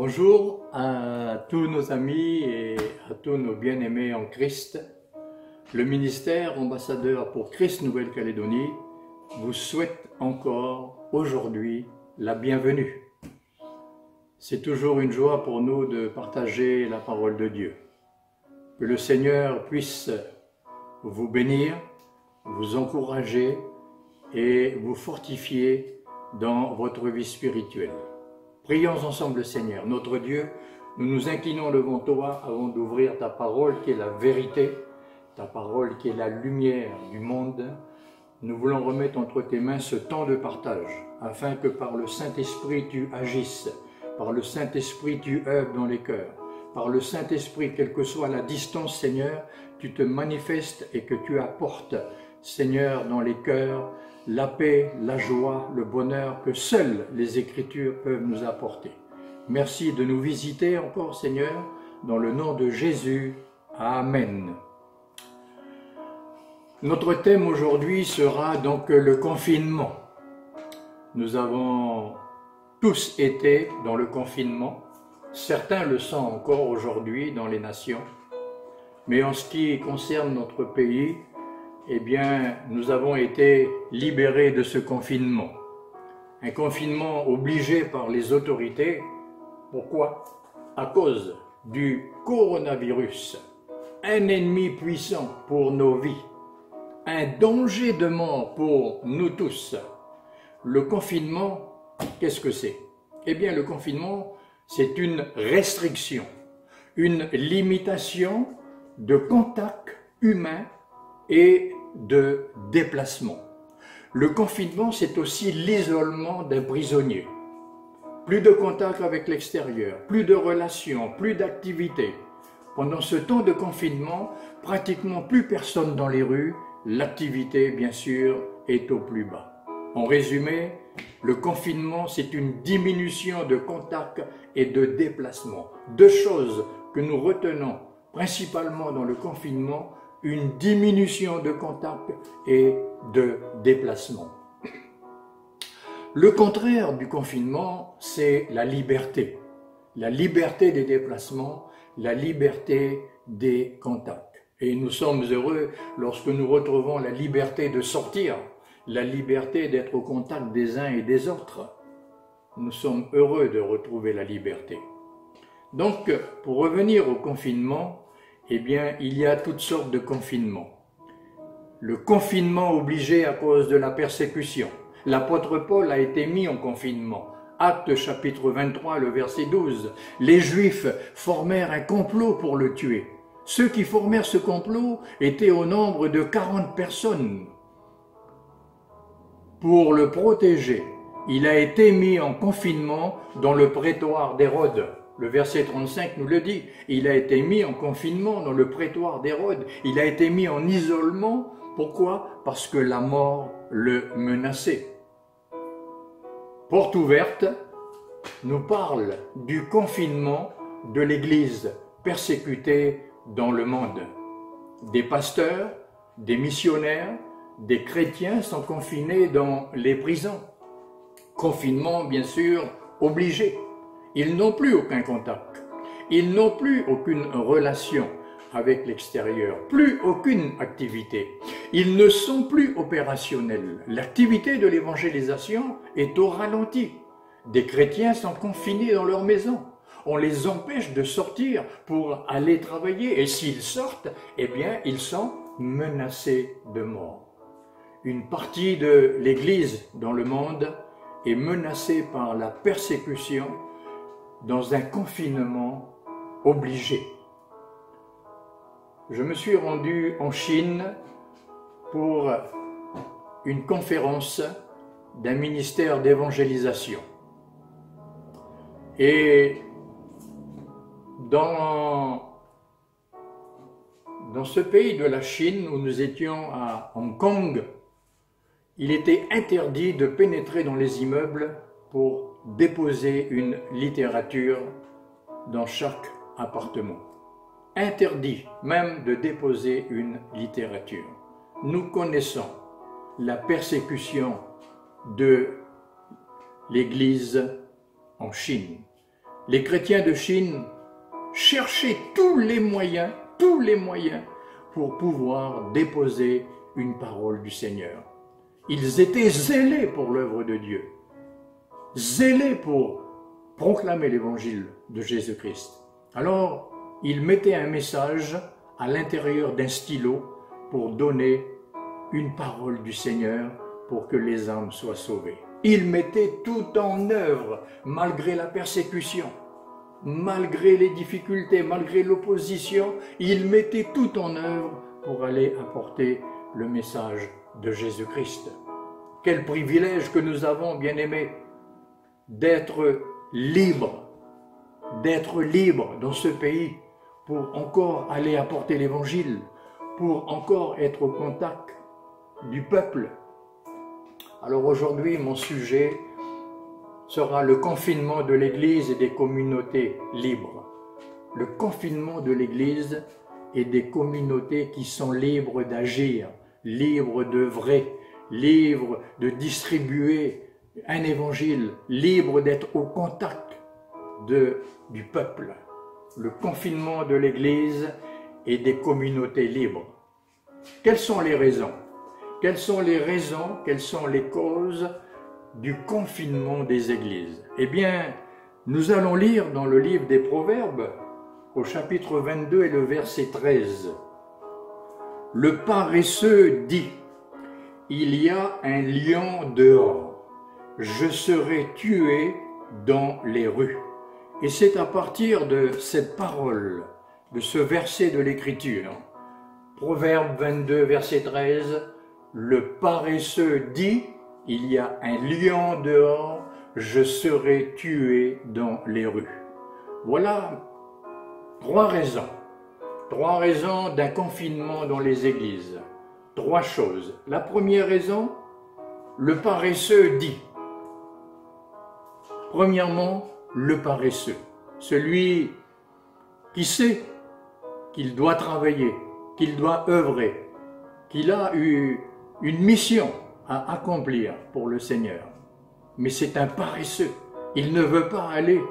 Bonjour à tous nos amis et à tous nos bien-aimés en Christ. Le ministère ambassadeur pour Christ Nouvelle-Calédonie vous souhaite encore aujourd'hui la bienvenue. C'est toujours une joie pour nous de partager la parole de Dieu. Que le Seigneur puisse vous bénir, vous encourager et vous fortifier dans votre vie spirituelle. Prions ensemble le Seigneur. Notre Dieu, nous nous inclinons devant toi avant d'ouvrir ta parole qui est la vérité, ta parole qui est la lumière du monde. Nous voulons remettre entre tes mains ce temps de partage, afin que par le Saint-Esprit tu agisses, par le Saint-Esprit tu œuvres dans les cœurs, par le Saint-Esprit, quelle que soit la distance, Seigneur, tu te manifestes et que tu apportes, Seigneur, dans les cœurs, la paix, la joie, le bonheur que seules les Écritures peuvent nous apporter. Merci de nous visiter encore, Seigneur, dans le nom de Jésus. Amen. Notre thème aujourd'hui sera donc le confinement. Nous avons tous été dans le confinement. Certains le sont encore aujourd'hui dans les nations. Mais en ce qui concerne notre pays, eh bien, nous avons été libérés de ce confinement. Un confinement obligé par les autorités. Pourquoi? À cause du coronavirus, un ennemi puissant pour nos vies, un danger de mort pour nous tous. Le confinement, qu'est-ce que c'est? Eh bien, le confinement, c'est une restriction, une limitation de contact humain et de déplacement. Le confinement, c'est aussi l'isolement d'un prisonnier. Plus de contact avec l'extérieur, plus de relations, plus d'activités. Pendant ce temps de confinement, pratiquement plus personne dans les rues, l'activité, bien sûr, est au plus bas. En résumé, le confinement, c'est une diminution de contact et de déplacement. Deux choses que nous retenons principalement dans le confinement, une diminution de contact et de déplacement. Le contraire du confinement, c'est la liberté. La liberté des déplacements, la liberté des contacts. Et nous sommes heureux lorsque nous retrouvons la liberté de sortir, la liberté d'être au contact des uns et des autres. Nous sommes heureux de retrouver la liberté. Donc, pour revenir au confinement, eh bien, il y a toutes sortes de confinements. Le confinement obligé à cause de la persécution. L'apôtre Paul a été mis en confinement. Actes chapitre 23, le verset 12. Les Juifs formèrent un complot pour le tuer. Ceux qui formèrent ce complot étaient au nombre de 40 personnes. Pour le protéger, il a été mis en confinement dans le prétoire d'Hérode. Le verset 35 nous le dit, il a été mis en confinement dans le prétoire d'Hérode, il a été mis en isolement. Pourquoi? Parce que la mort le menaçait. Porte ouverte nous parle du confinement de l'Église persécutée dans le monde. Des pasteurs, des missionnaires, des chrétiens sont confinés dans les prisons. Confinement, bien sûr, obligé. Ils n'ont plus aucun contact, ils n'ont plus aucune relation avec l'extérieur, plus aucune activité. Ils ne sont plus opérationnels. L'activité de l'évangélisation est au ralenti. Des chrétiens sont confinés dans leur maison. On les empêche de sortir pour aller travailler. Et s'ils sortent, eh bien, ils sont menacés de mort. Une partie de l'Église dans le monde est menacée par la persécution dans un confinement obligé. Je me suis rendu en Chine pour une conférence d'un ministère d'évangélisation. Et dans ce pays de la Chine où nous étions à Hong Kong, il était interdit de pénétrer dans les immeubles pour déposer une littérature dans chaque appartement. Interdit même de déposer une littérature. Nous connaissons la persécution de l'Église en Chine. les chrétiens de Chine cherchaient tous les moyens pour pouvoir déposer une parole du Seigneur. Ils étaient zélés pour l'œuvre de Dieu, zélés pour proclamer l'évangile de Jésus-Christ. Alors, ils mettaient un message à l'intérieur d'un stylo pour donner une parole du Seigneur pour que les âmes soient sauvées. Ils mettaient tout en œuvre, malgré la persécution, malgré les difficultés, malgré l'opposition, ils mettaient tout en œuvre pour aller apporter le message de Jésus-Christ. Quel privilège que nous avons, bien-aimés, d'être libres dans ce pays pour encore aller apporter l'évangile, pour encore être au contact du peuple. Alors aujourd'hui, mon sujet sera le confinement de l'Église et des communautés libres. Le confinement de l'Église et des communautés qui sont libres d'agir, libres d'œuvrer, libres de distribuer un évangile, libres d'être au contact du peuple. Le confinement de l'Église et des communautés libres. Quelles sont les raisons? Quelles sont les causes du confinement des églises? Eh bien, nous allons lire dans le livre des Proverbes, au chapitre 22 et le verset 13. Le paresseux dit, « Il y a un lion dehors, je serai tué dans les rues. » Et c'est à partir de cette parole, de ce verset de l'Écriture, Proverbe 22, verset 13, le paresseux dit, il y a un lion dehors, je serai tué dans les rues. Voilà trois raisons d'un confinement dans les églises. Trois choses. La première raison, le paresseux dit. Premièrement, le paresseux, celui qui sait qu'il doit travailler, qu'il doit œuvrer, qu'il a eu une mission à accomplir pour le Seigneur. Mais c'est un paresseux, il ne veut pas aller,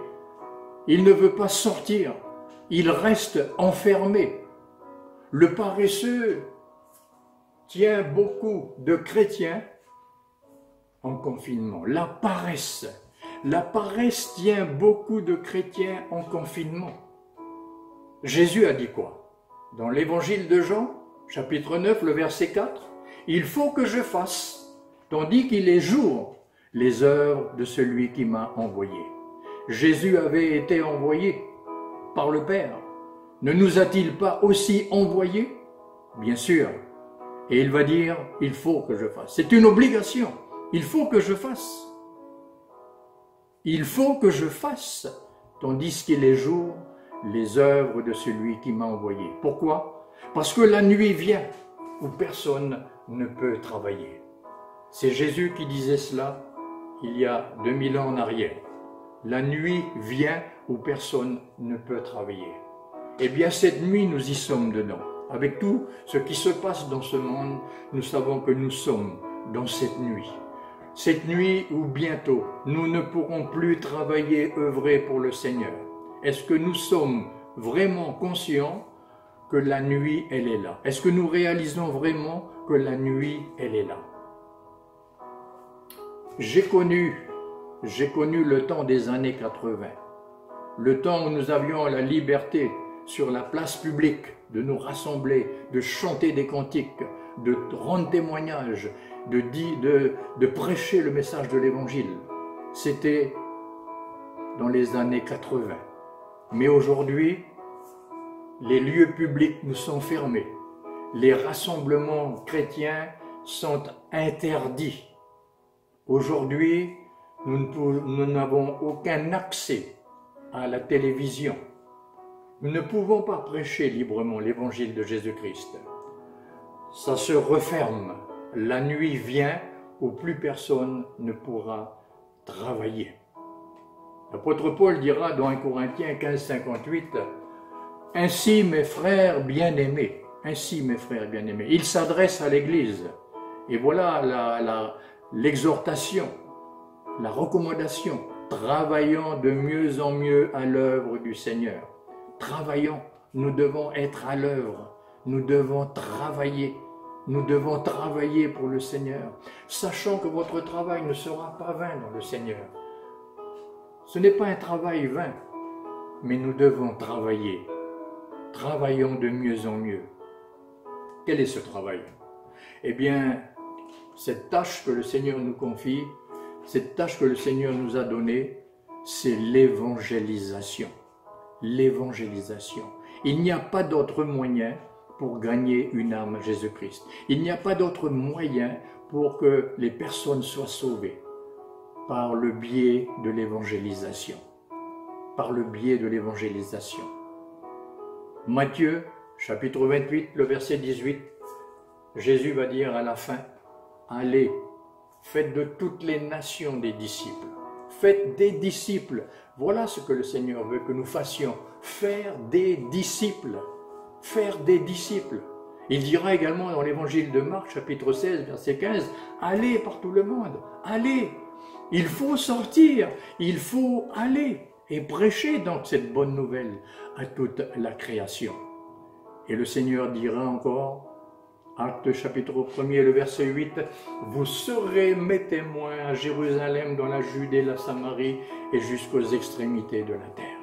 il ne veut pas sortir, il reste enfermé. Le paresseux tient beaucoup de chrétiens en confinement. La paresse tient beaucoup de chrétiens en confinement. Jésus a dit quoi? Dans l'évangile de Jean, chapitre 9, le verset 4, « Il faut que je fasse, tandis qu'il est jour, les œuvres de celui qui m'a envoyé. » Jésus avait été envoyé par le Père. Ne nous a-t-il pas aussi envoyés? Bien sûr. Et il va dire, « Il faut que je fasse. » C'est une obligation. Il faut que je fasse. Il faut que je fasse, tandis qu'il est jour, les œuvres de celui qui m'a envoyé. Pourquoi? Parce que la nuit vient où personne ne peut travailler. C'est Jésus qui disait cela il y a 2000 ans en arrière. La nuit vient où personne ne peut travailler. Eh bien, cette nuit, nous y sommes dedans. Avec tout ce qui se passe dans ce monde, nous savons que nous sommes dans cette nuit. Cette nuit où bientôt nous ne pourrons plus travailler, œuvrer pour le Seigneur. Est-ce que nous sommes vraiment conscients que la nuit, elle est là? Est-ce que nous réalisons vraiment que la nuit, elle est là? J'ai connu le temps des années 80, le temps où nous avions la liberté sur la place publique de nous rassembler, de chanter des cantiques, de rendre témoignage, de prêcher le message de l'Évangile. C'était dans les années 80. Mais aujourd'hui, les lieux publics nous sont fermés. Les rassemblements chrétiens sont interdits. Aujourd'hui, nous n'avons aucun accès à la télévision. Nous ne pouvons pas prêcher librement l'Évangile de Jésus-Christ. Ça se referme. La nuit vient où plus personne ne pourra travailler. L'apôtre Paul dira dans 1 Corinthiens 15, 58, « Ainsi mes frères bien-aimés, il s'adresse à l'Église. » Et voilà l'exhortation, la recommandation Travaillons de mieux en mieux à l'œuvre du Seigneur. Travaillons, nous devons être à l'œuvre, nous devons travailler. Nous devons travailler pour le Seigneur, sachant que votre travail ne sera pas vain dans le Seigneur. Ce n'est pas un travail vain, mais nous devons travailler. Travaillons de mieux en mieux. Quel est ce travail? Eh bien, cette tâche que le Seigneur nous confie, cette tâche que le Seigneur nous a donnée, c'est l'évangélisation. L'évangélisation. Il n'y a pas d'autre moyen pour gagner une âme à Jésus-Christ. Il n'y a pas d'autre moyen pour que les personnes soient sauvées par le biais de l'évangélisation. Par le biais de l'évangélisation. Matthieu, chapitre 28, le verset 18, Jésus va dire à la fin, « Allez, faites de toutes les nations des disciples. Faites des disciples. » Voilà ce que le Seigneur veut que nous fassions. Faire des disciples. Faire des disciples. Il dira également dans l'évangile de Marc, chapitre 16, verset 15, « Allez par tout le monde, allez !» Il faut sortir, il faut aller et prêcher donc cette bonne nouvelle à toute la création. Et le Seigneur dira encore, Actes chapitre 1er, le verset 8, « Vous serez mes témoins à Jérusalem, dans la Judée, la Samarie et jusqu'aux extrémités de la terre. »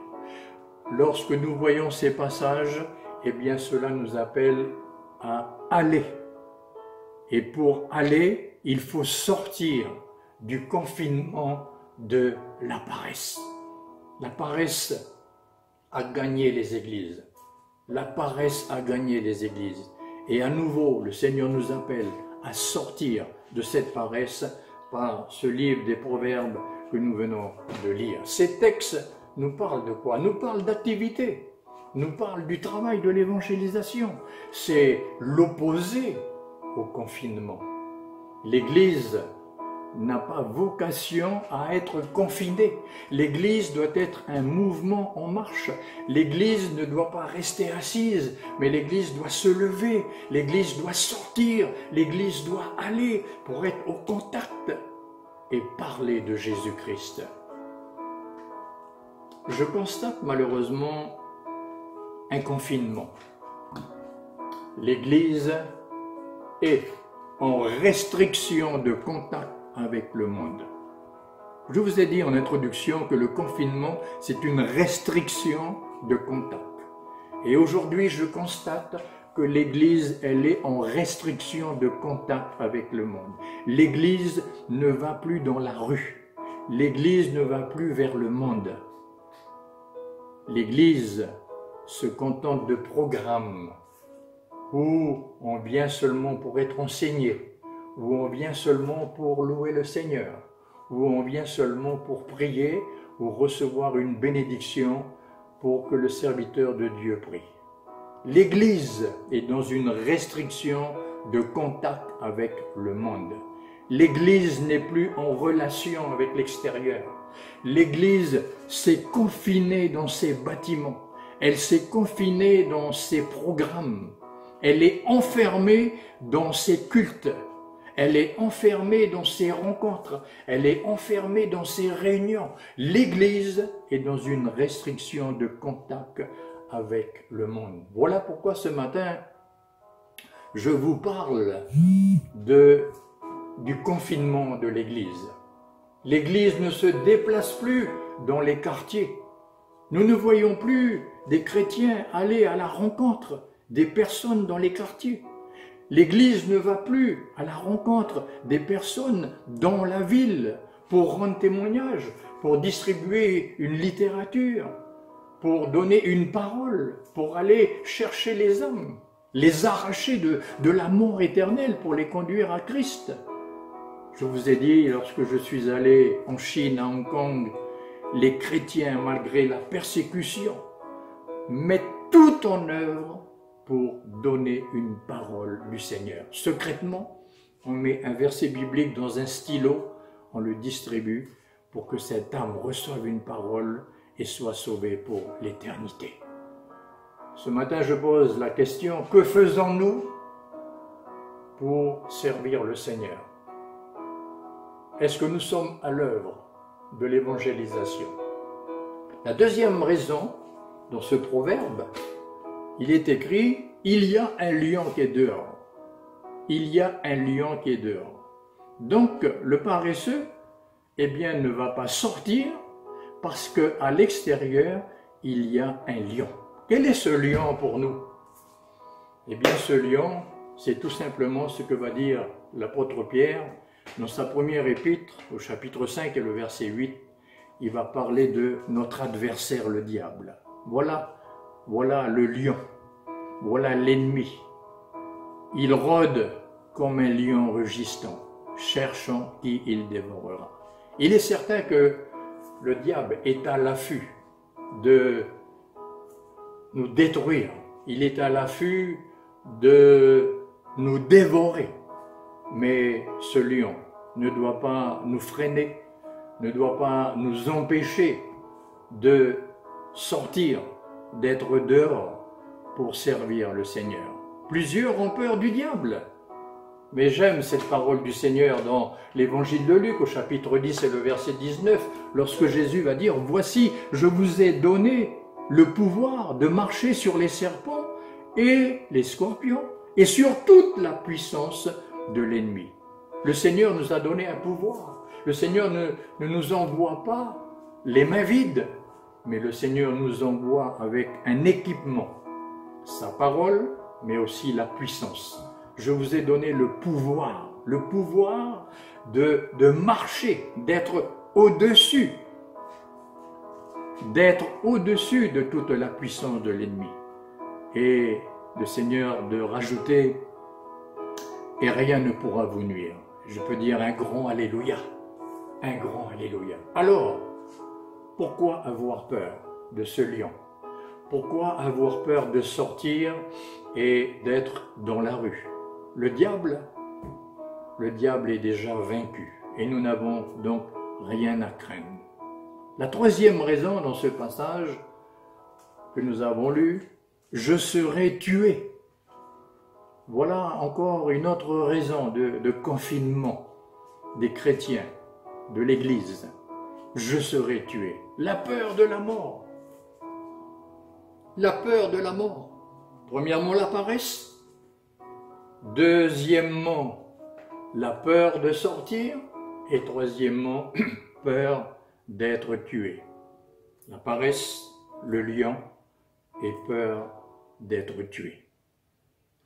Lorsque nous voyons ces passages, eh bien cela nous appelle à aller. Et pour aller, il faut sortir du confinement de la paresse. La paresse a gagné les églises. La paresse a gagné les églises. Et à nouveau, le Seigneur nous appelle à sortir de cette paresse par ce livre des Proverbes que nous venons de lire. Ces textes nous parlent de quoi? Nous parlent d'activité. Nous parle du travail de l'évangélisation. C'est l'opposé au confinement. L'Église n'a pas vocation à être confinée. L'Église doit être un mouvement en marche. L'Église ne doit pas rester assise, mais l'Église doit se lever. L'Église doit sortir. L'Église doit aller pour être au contact et parler de Jésus-Christ. Je constate malheureusement un confinement. L'Église est en restriction de contact avec le monde. Je vous ai dit en introduction que le confinement, c'est une restriction de contact. Et aujourd'hui, je constate que l'Église, elle est en restriction de contact avec le monde. L'Église ne va plus dans la rue. L'Église ne va plus vers le monde. L'Église se contente de programmes où on vient seulement pour être enseigné, où on vient seulement pour louer le Seigneur, où on vient seulement pour prier ou recevoir une bénédiction pour que le serviteur de Dieu prie. L'Église est dans une restriction de contact avec le monde. L'Église n'est plus en relation avec l'extérieur. L'Église s'est confinée dans ses bâtiments. Elle s'est confinée dans ses programmes. Elle est enfermée dans ses cultes. Elle est enfermée dans ses rencontres. Elle est enfermée dans ses réunions. L'Église est dans une restriction de contact avec le monde. Voilà pourquoi ce matin, je vous parle du confinement de l'Église. L'Église ne se déplace plus dans les quartiers. Nous ne voyons plus des chrétiens aller à la rencontre des personnes dans les quartiers. L'Église ne va plus à la rencontre des personnes dans la ville pour rendre témoignage, pour distribuer une littérature, pour donner une parole, pour aller chercher les âmes, les arracher de la mort éternelle pour les conduire à Christ. Je vous ai dit, lorsque je suis allé en Chine, à Hong Kong, les chrétiens, malgré la persécution, mettent tout en œuvre pour donner une parole du Seigneur. Secrètement, on met un verset biblique dans un stylo, on le distribue pour que cette âme reçoive une parole et soit sauvée pour l'éternité. Ce matin, je pose la question, que faisons-nous pour servir le Seigneur? Est-ce que nous sommes à l'œuvre de l'évangélisation. La deuxième raison, dans ce proverbe, il est écrit « Il y a un lion qui est dehors ». Il y a un lion qui est dehors. Donc, le paresseux, eh bien, ne va pas sortir parce qu'à l'extérieur, il y a un lion. Quel est ce lion pour nous? Eh bien, ce lion, c'est tout simplement ce que va dire l'apôtre Pierre dans sa première épître, au chapitre 5 et le verset 8. Il va parler de notre adversaire, le diable. Voilà le lion. Voilà l'ennemi. Il rôde comme un lion rugissant, cherchant qui il dévorera. Il est certain que le diable est à l'affût de nous détruire. Il est à l'affût de nous dévorer. Mais ce lion ne doit pas nous freiner, ne doit pas nous empêcher de sortir, d'être dehors pour servir le Seigneur. Plusieurs ont peur du diable. Mais j'aime cette parole du Seigneur dans l'évangile de Luc au chapitre 10 et le verset 19, lorsque Jésus va dire « Voici, je vous ai donné le pouvoir de marcher sur les serpents et les scorpions et sur toute la puissance de l'ennemi. » Le Seigneur nous a donné un pouvoir. Le Seigneur ne nous envoie pas les mains vides, mais le Seigneur nous envoie avec un équipement, sa parole, mais aussi la puissance. Je vous ai donné le pouvoir de marcher, d'être au-dessus de toute la puissance de l'ennemi. Et le Seigneur de rajouter, et rien ne pourra vous nuire. Je peux dire un grand Alléluia, un grand Alléluia. Alors, pourquoi avoir peur de ce lion? Pourquoi avoir peur de sortir et d'être dans la rue? Le diable est déjà vaincu et nous n'avons donc rien à craindre. La troisième raison dans ce passage que nous avons lu, je serai tué. Voilà encore une autre raison de confinement des chrétiens, de l'Église. Je serai tué. La peur de la mort. La peur de la mort. Premièrement, la paresse. Deuxièmement, la peur de sortir. Et troisièmement, peur d'être tué. La paresse, le lion et peur d'être tué.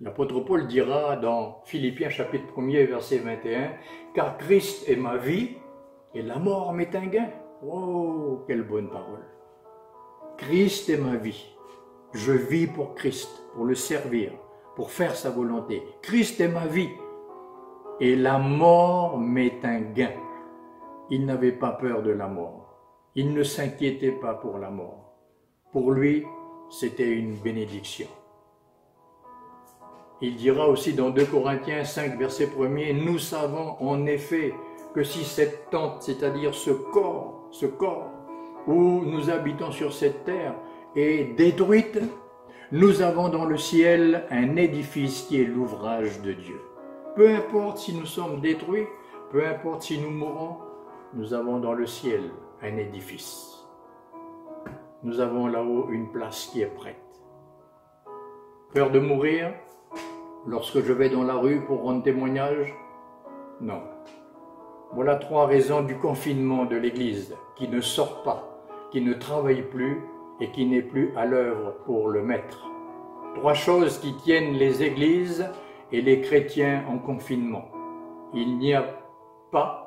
L'apôtre Paul dira dans Philippiens chapitre 1er verset 21 « Car Christ est ma vie et la mort m'est un gain. » Oh, quelle bonne parole! Christ est ma vie. Je vis pour Christ, pour le servir, pour faire sa volonté. Christ est ma vie et la mort m'est un gain. Il n'avait pas peur de la mort. Il ne s'inquiétait pas pour la mort. Pour lui, c'était une bénédiction. Il dira aussi dans 2 Corinthiens 5, verset 1er, « Nous savons en effet que si cette tente, c'est-à-dire ce corps où nous habitons sur cette terre, est détruite, nous avons dans le ciel un édifice qui est l'ouvrage de Dieu. » Peu importe si nous sommes détruits, peu importe si nous mourons, nous avons dans le ciel un édifice. Nous avons là-haut une place qui est prête. Peur de mourir lorsque je vais dans la rue pour rendre témoignage? Non. Voilà 3 raisons du confinement de l'Église qui ne sort pas, qui ne travaille plus et qui n'est plus à l'œuvre pour le Maître. 3 choses qui tiennent les églises et les chrétiens en confinement. Il n'y a pas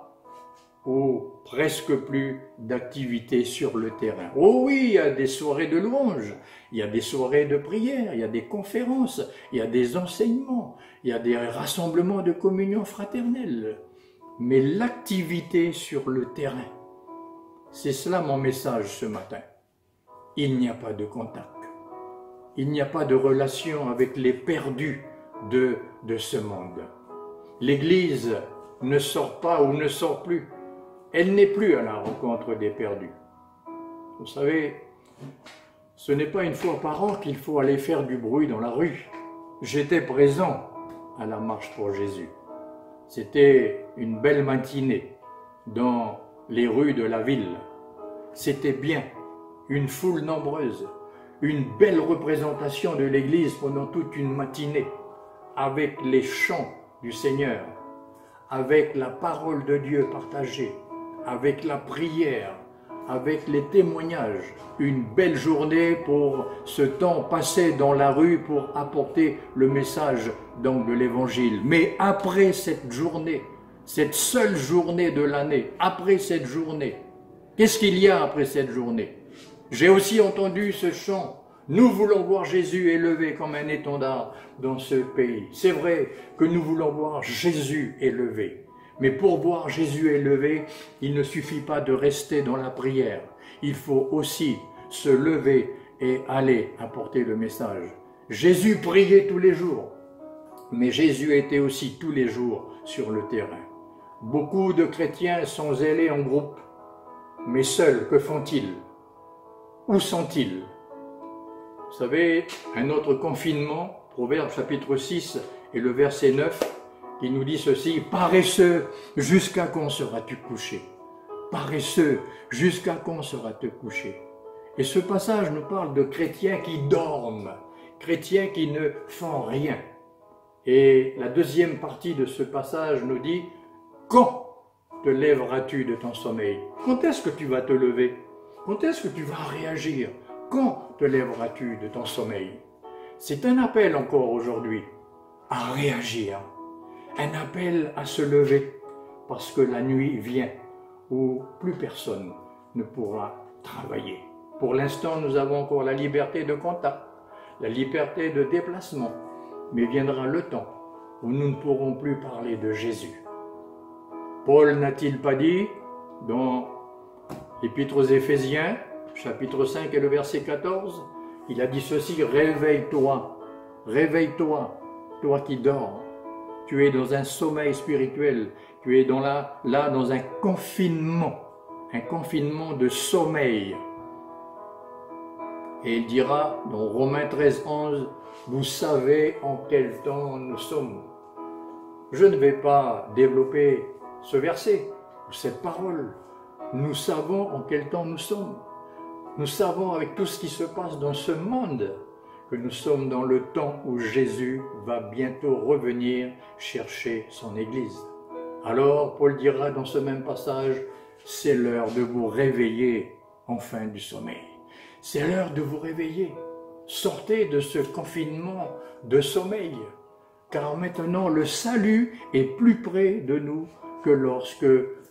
ou presque plus d'activités sur le terrain. Oh oui, il y a des soirées de louanges, il y a des soirées de prière, il y a des conférences, il y a des enseignements, il y a des rassemblements de communion fraternelle. Mais l'activité sur le terrain, c'est cela mon message ce matin. Il n'y a pas de contact. Il n'y a pas de relation avec les perdus de ce monde. L'Église ne sort pas ou ne sort plus. Elle n'est plus à la rencontre des perdus. Vous savez, ce n'est pas une fois par an qu'il faut aller faire du bruit dans la rue. J'étais présent à la marche pour Jésus. C'était une belle matinée dans les rues de la ville. C'était bien, une foule nombreuse, une belle représentation de l'Église pendant toute une matinée, avec les chants du Seigneur, avec la parole de Dieu partagée, avec la prière, avec les témoignages. Une belle journée pour ce temps passé dans la rue pour apporter le message donc de l'Évangile. Mais après cette journée, cette seule journée de l'année, après cette journée, qu'est-ce qu'il y a après cette journée? J'ai aussi entendu ce chant. Nous voulons voir Jésus élevé comme un étendard dans ce pays. C'est vrai que nous voulons voir Jésus élevé. Mais pour voir Jésus élevé, il ne suffit pas de rester dans la prière. Il faut aussi se lever et aller apporter le message. Jésus priait tous les jours, mais Jésus était aussi tous les jours sur le terrain. Beaucoup de chrétiens sont zélés en groupe, mais seuls, que font-ils? Où sont-ils? Vous savez, un autre confinement, Proverbes chapitre 6 et le verset 9, qui nous dit ceci: « Paresseux, jusqu'à quand seras-tu couché? Paresseux, jusqu'à quand seras-tu couché ?» Et ce passage nous parle de chrétiens qui dorment, chrétiens qui ne font rien. Et la deuxième partie de ce passage nous dit: « Quand te lèveras-tu de ton sommeil? » Quand est-ce que tu vas te lever? Quand est-ce que tu vas réagir? Quand te lèveras-tu de ton sommeil? C'est un appel encore aujourd'hui à réagir, un appel à se lever, parce que la nuit vient où plus personne ne pourra travailler. Pour l'instant, nous avons encore la liberté de contact, la liberté de déplacement, mais viendra le temps où nous ne pourrons plus parler de Jésus. Paul n'a-t-il pas dit dans l'Épître aux Éphésiens, chapitre 5 et le verset 14, il a dit ceci: « Réveille-toi, réveille-toi, toi qui dors. Tu es dans un sommeil spirituel, tu es là dans un confinement de sommeil. » Et il dira dans Romains 13, 11, « Vous savez en quel temps nous sommes. » Je ne vais pas développer ce verset, cette parole. Nous savons en quel temps nous sommes. Nous savons avec tout ce qui se passe dans ce monde que nous sommes dans le temps où Jésus va bientôt revenir chercher son Église. Alors Paul dira dans ce même passage: « C'est l'heure de vous réveiller enfin du sommeil. » C'est l'heure de vous réveiller. Sortez de ce confinement de sommeil, car maintenant le salut est plus près de nous que lorsque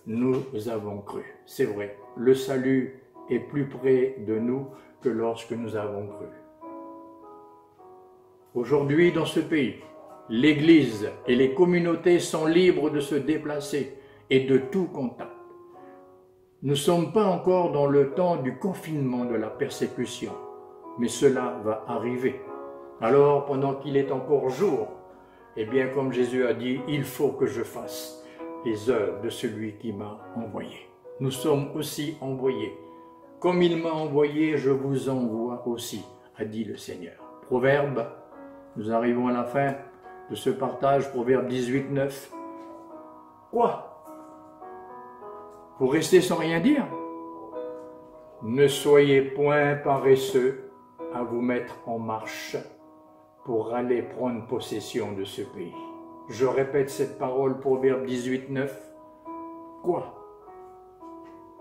nous avons cru. C'est vrai, le salut est plus près de nous que lorsque nous avons cru. Aujourd'hui, dans ce pays, l'Église et les communautés sont libres de se déplacer et de tout contact. Nous ne sommes pas encore dans le temps du confinement de la persécution, mais cela va arriver. Alors, pendant qu'il est encore jour, eh bien, comme Jésus a dit, il faut que je fasse les œuvres de celui qui m'a envoyé. Nous sommes aussi envoyés. Comme il m'a envoyé, je vous envoie aussi, a dit le Seigneur. Proverbe, nous arrivons à la fin de ce partage, Proverbe 18, 9. Quoi? Vous restez sans rien dire? Ne soyez point paresseux à vous mettre en marche pour aller prendre possession de ce pays. Je répète cette parole, Proverbe 18, 9. Quoi?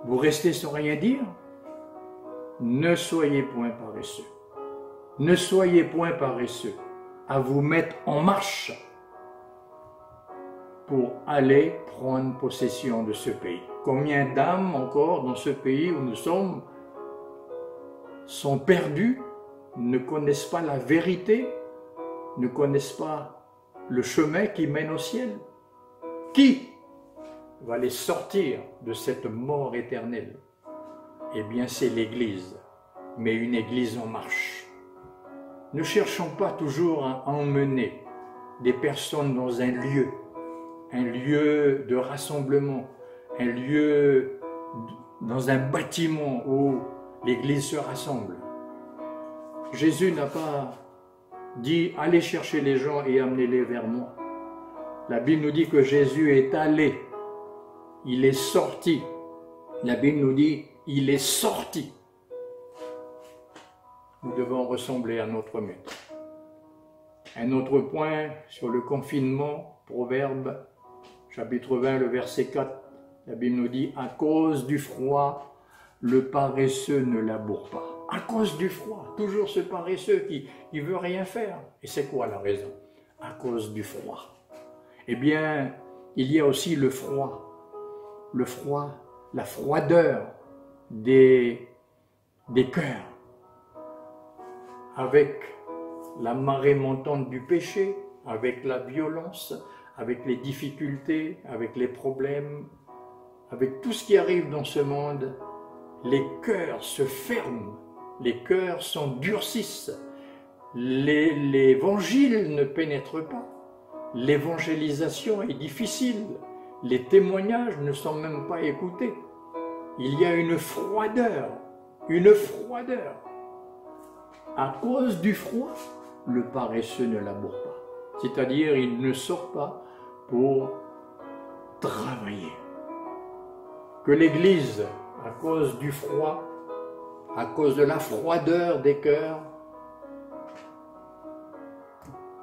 Vous restez sans rien dire? Ne soyez point paresseux. Ne soyez point paresseux à vous mettre en marche pour aller prendre possession de ce pays. Combien d'âmes encore dans ce pays où nous sommes sont perdues, ne connaissent pas la vérité, ne connaissent pas le chemin qui mène au ciel? Qui va les sortir de cette mort éternelle? Eh bien, c'est l'Église, mais une Église en marche. Ne cherchons pas toujours à emmener des personnes dans un lieu de rassemblement, un lieu dans un bâtiment où l'Église se rassemble. Jésus n'a pas dit « Allez chercher les gens et amenez-les vers moi ». La Bible nous dit que Jésus est allé, il est sorti La Bible nous dit, il est sorti. Nous devons ressembler à notre maître. Un autre point sur le confinement, Proverbe, chapitre 20, le verset 4, la Bible nous dit, à cause du froid, le paresseux ne laboure pas. À cause du froid, toujours ce paresseux qui ne veut rien faire. Et c'est quoi la raison? À cause du froid. Eh bien, il y a aussi le froid, la froideur des cœurs. Avec la marée montante du péché, avec la violence, avec les difficultés, avec les problèmes, avec tout ce qui arrive dans ce monde, les cœurs se ferment, les cœurs s'endurcissent, l'évangile ne pénètre pas, l'évangélisation est difficile, les témoignages ne sont même pas écoutés. Il y a une froideur. À cause du froid, le paresseux ne laboure pas. C'est-à-dire, il ne sort pas pour travailler. Que l'Église, à cause du froid, à cause de la froideur des cœurs,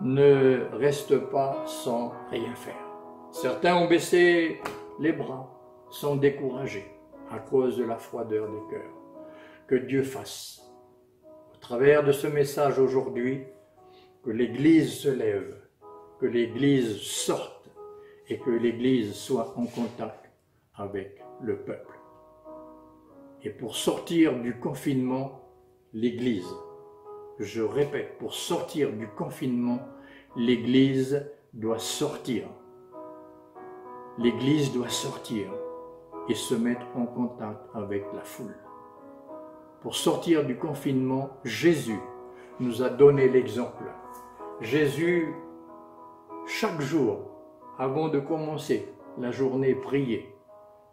ne reste pas sans rien faire. Certains ont baissé les bras, sont découragés à cause de la froideur des cœurs. Que Dieu fasse, au travers de ce message aujourd'hui, que l'Église se lève, que l'Église sorte et que l'Église soit en contact avec le peuple. Et pour sortir du confinement, l'Église, je répète, pour sortir du confinement, l'Église doit sortir. L'Église doit sortir et se mettre en contact avec la foule. Pour sortir du confinement, Jésus nous a donné l'exemple. Jésus, chaque jour, avant de commencer la journée, priait.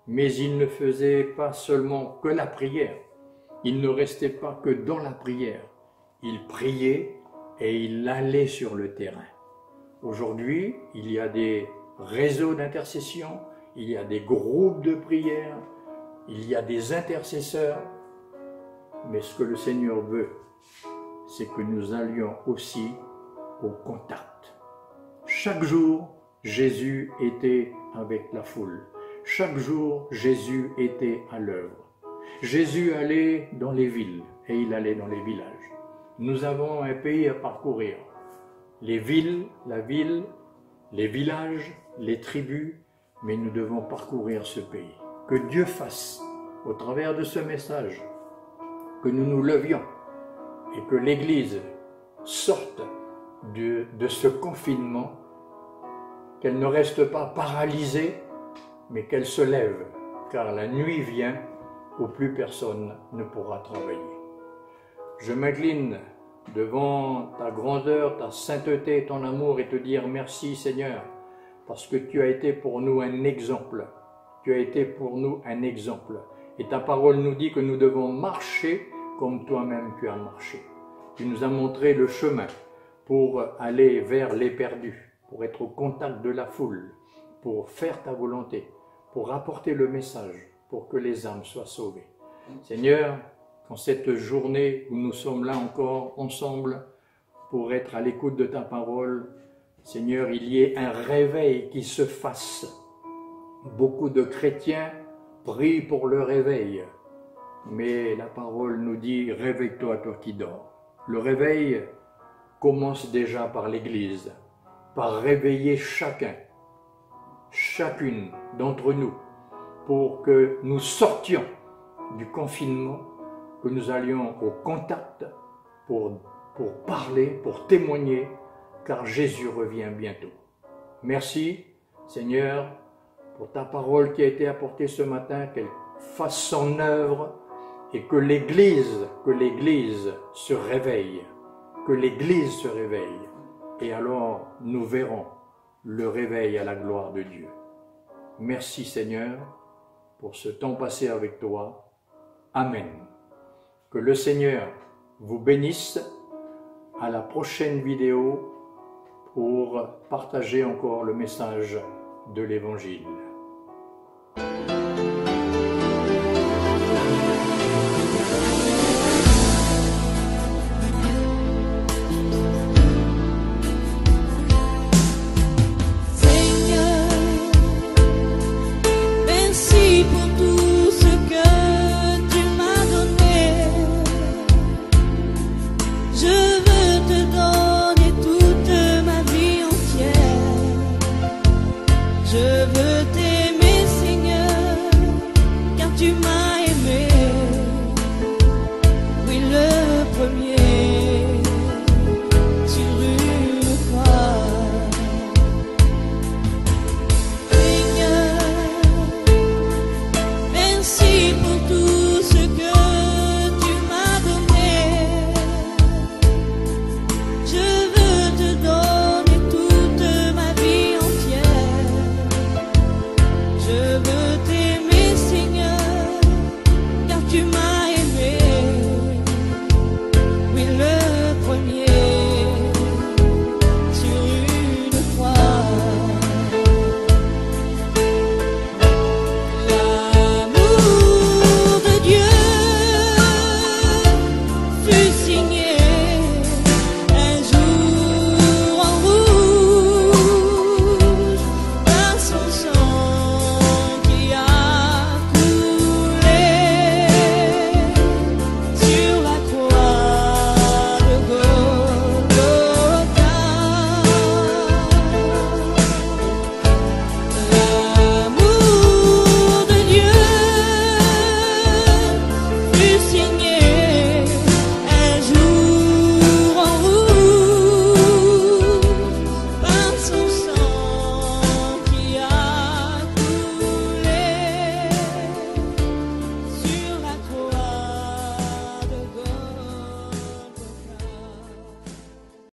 Mais il ne faisait pas seulement que la prière. Il ne restait pas que dans la prière. Il priait et il allait sur le terrain. Aujourd'hui, il y a des réseaux d'intercession, il y a des groupes de prière, il y a des intercesseurs. Mais ce que le Seigneur veut, c'est que nous allions aussi au contact. Chaque jour, Jésus était avec la foule. Chaque jour, Jésus était à l'œuvre. Jésus allait dans les villes et il allait dans les villages. Nous avons un pays à parcourir. Les villes, la ville, les villages, les tribus, mais nous devons parcourir ce pays. Que Dieu fasse, au travers de ce message, que nous nous levions et que l'Église sorte de ce confinement, qu'elle ne reste pas paralysée, mais qu'elle se lève, car la nuit vient où plus personne ne pourra travailler. Je m'incline devant ta grandeur, ta sainteté, ton amour et te dire merci Seigneur, parce que tu as été pour nous un exemple. Tu as été pour nous un exemple. Et ta parole nous dit que nous devons marcher comme toi-même tu as marché. Tu nous as montré le chemin pour aller vers les perdus, pour être au contact de la foule, pour faire ta volonté, pour apporter le message, pour que les âmes soient sauvées. Seigneur, en cette journée où nous sommes là encore ensemble pour être à l'écoute de ta parole, Seigneur, il y ait un réveil qui se fasse. Beaucoup de chrétiens prient pour le réveil, mais la parole nous dit « Réveille-toi, toi qui dors ». Le réveil commence déjà par l'Église, par réveiller chacun, chacune d'entre nous, pour que nous sortions du confinement, que nous allions au contact pour parler, pour témoigner, car Jésus revient bientôt. Merci, Seigneur, pour ta parole qui a été apportée ce matin, qu'elle fasse son œuvre et que l'Église se réveille, que l'Église se réveille. Et alors, nous verrons le réveil à la gloire de Dieu. Merci, Seigneur, pour ce temps passé avec toi. Amen. Que le Seigneur vous bénisse. À la prochaine vidéo pour partager encore le message de l'Évangile. soigner.